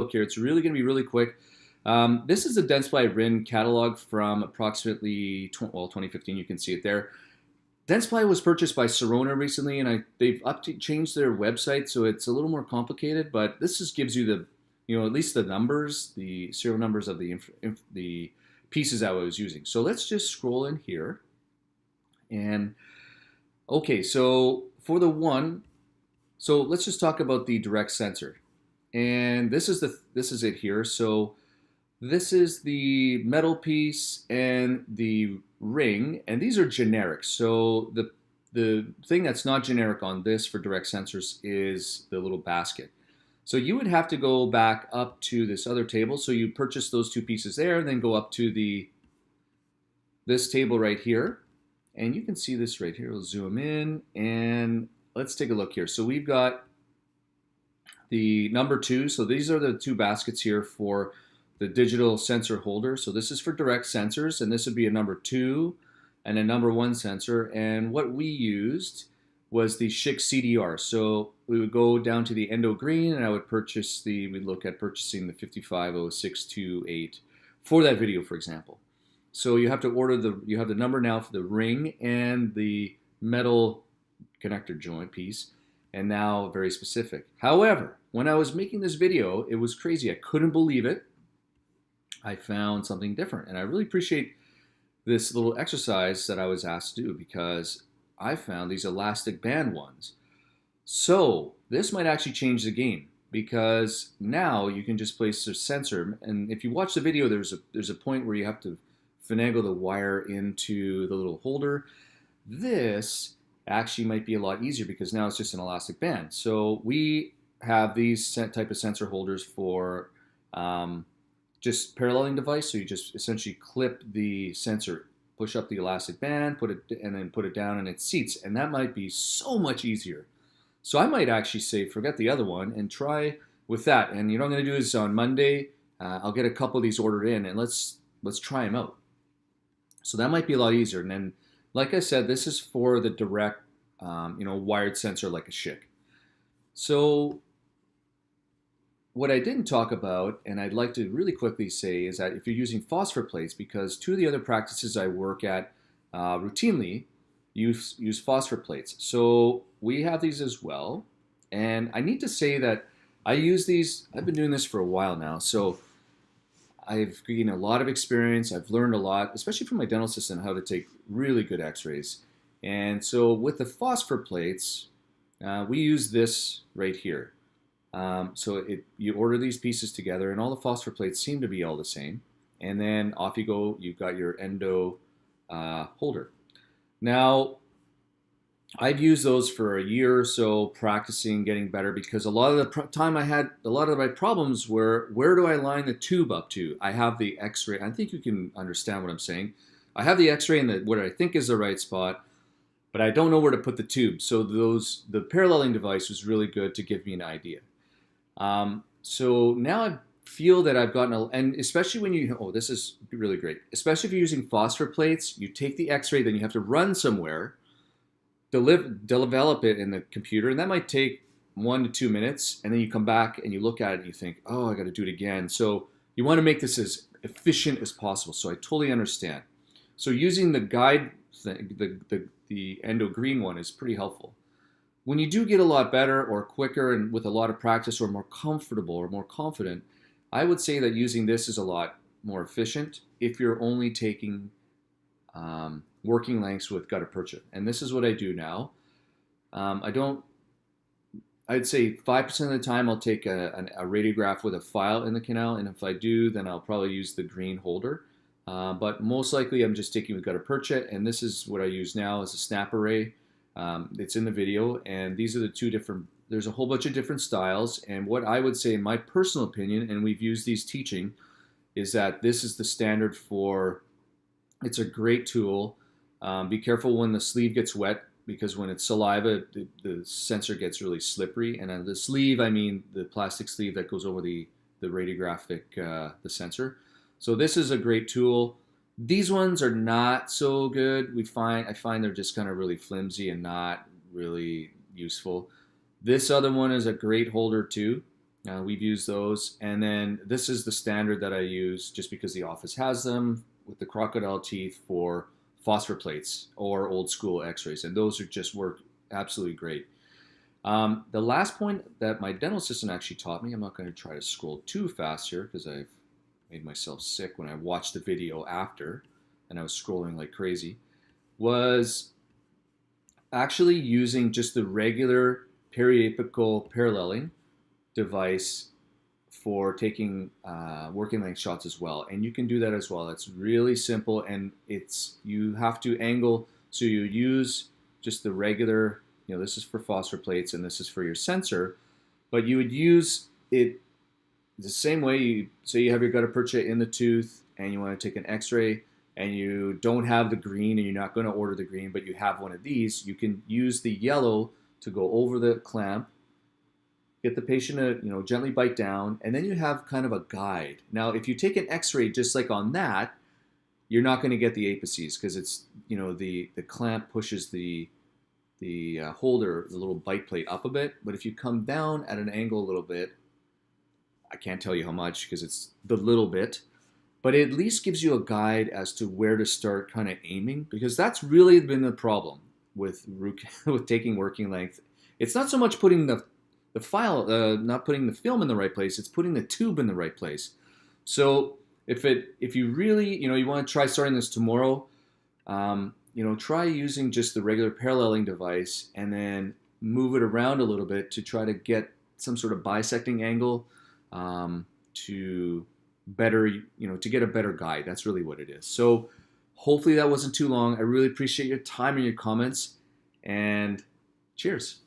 look here. It's really going to be really quick. This is the Dentsply RIN catalog from approximately 2015. You can see it there. Dentsply was purchased by Sirona recently, and they've changed their website, so it's a little more complicated. But this just gives you the, at least the numbers, the serial numbers of the pieces I was using. So let's just scroll in here, and okay, so for the one, so let's just talk about the direct sensor, and this is it here. So this is the metal piece and the ring, and these are generic. So the thing that's not generic on this for direct sensors is the little basket. So you would have to go back up to this other table. So you purchase those two pieces there, and then go up to this table right here. And you can see this right here. We'll zoom in, and let's take a look here. So we've got the number 2. So these are the two baskets here for the digital sensor holder. So this is for direct sensors, and this would be a number 2 and a number 1 sensor. And what we used was the Schick CDR. So we would go down to the Endo Green, and I would we'd look at purchasing the 550628 for that video, for example. So you have to you have the number now for the ring and the metal connector joint piece, and now very specific. However, when I was making this video, it was crazy. I couldn't believe it. I found something different, and I really appreciate this little exercise that I was asked to do, because I found these elastic band ones. So this might actually change the game, because now you can just place a sensor, and if you watch the video, there's a point where you have to finagle the wire into the little holder. This actually might be a lot easier, because now it's just an elastic band. So we have these type of sensor holders for just paralleling device. So you just essentially clip the sensor, push up the elastic band, and then put it down, and it seats. And that might be so much easier. So I might actually say, forget the other one and try with that. And what I'm going to do is on Monday, I'll get a couple of these ordered in, and let's try them out. So that might be a lot easier. And then, like I said, this is for the direct, wired sensor like a Schick. So what I didn't talk about, and I'd like to really quickly say, is that if you're using phosphor plates, because two of the other practices I work at routinely use phosphor plates. So we have these as well. And I need to say that I use these, I've been doing this for a while now. So I've gained a lot of experience. I've learned a lot, especially from my dental assistant, how to take really good x-rays. And so with the phosphor plates, we use this right here. So you order these pieces together, and all the phosphor plates seem to be all the same. And then off you go. You've got your Endo Holder. Now, I've used those for a year or so, practicing, getting better, because a lot of the time I had a lot of my problems were, where do I line the tube up to? I have the x-ray. I think you can understand what I'm saying. I have the x-ray in what I think is the right spot, but I don't know where to put the tube. So the paralleling device was really good to give me an idea. So now I feel that I've gotten, and especially when this is really great, especially if you're using phosphor plates, you take the x-ray, then you have to run somewhere, develop it in the computer, and that might take 1 to 2 minutes, and then you come back and you look at it and you think, oh, I got to do it again. So you want to make this as efficient as possible. So I totally understand. So using the guide thing, the Endo Green one, is pretty helpful. When you do get a lot better or quicker and with a lot of practice, or more comfortable or more confident, I would say that using this is a lot more efficient if you're only taking working lengths with gutta percha. And this is what I do now. I'd say 5% of the time I'll take a radiograph with a file in the canal, and if I do, then I'll probably use the green holder. But most likely I'm just taking with gutta percha, and this is what I use now as a snap array. It's in the video, and these are the two different, there's a whole bunch of different styles, and what I would say, in my personal opinion, and we've used these teaching, is that this is the standard for, it's a great tool. Be careful when the sleeve gets wet, because when it's saliva, the sensor gets really slippery, and on the sleeve, I mean the plastic sleeve that goes over the radiographic, the sensor. So this is a great tool. These ones are not so good. I find they're just kind of really flimsy and not really useful. This other one is a great holder too. We've used those. And then this is the standard that I use just because the office has them with the crocodile teeth for phosphor plates or old school x-rays. And those are just work absolutely great. The last point that my dental assistant actually taught me, I'm not going to try to scroll too fast here because I've made myself sick when I watched the video after and I was scrolling like crazy, was actually using just the regular periapical paralleling device for taking working length shots as well. And you can do that as well. That's really simple, and you have to angle, so you use just the regular, this is for phosphor plates and this is for your sensor, but you would use it the same way. You have your gutta percha in the tooth and you want to take an x-ray and you don't have the green and you're not going to order the green, but you have one of these, you can use the yellow to go over the clamp, get the patient to gently bite down, and then you have kind of a guide. Now, if you take an x-ray just like on that, you're not going to get the apices because it's the clamp pushes the holder, the little bite plate up a bit. But if you come down at an angle a little bit, I can't tell you how much because it's the little bit, but it at least gives you a guide as to where to start kind of aiming, because that's really been the problem with with taking working length. It's not so much putting the file, not putting the film in the right place, it's putting the tube in the right place. So if you really, you want to try starting this tomorrow, try using just the regular paralleling device and then move it around a little bit to try to get some sort of bisecting angle, to better, to get a better guide. That's really what it is. So hopefully that wasn't too long. I really appreciate your time and your comments, and cheers.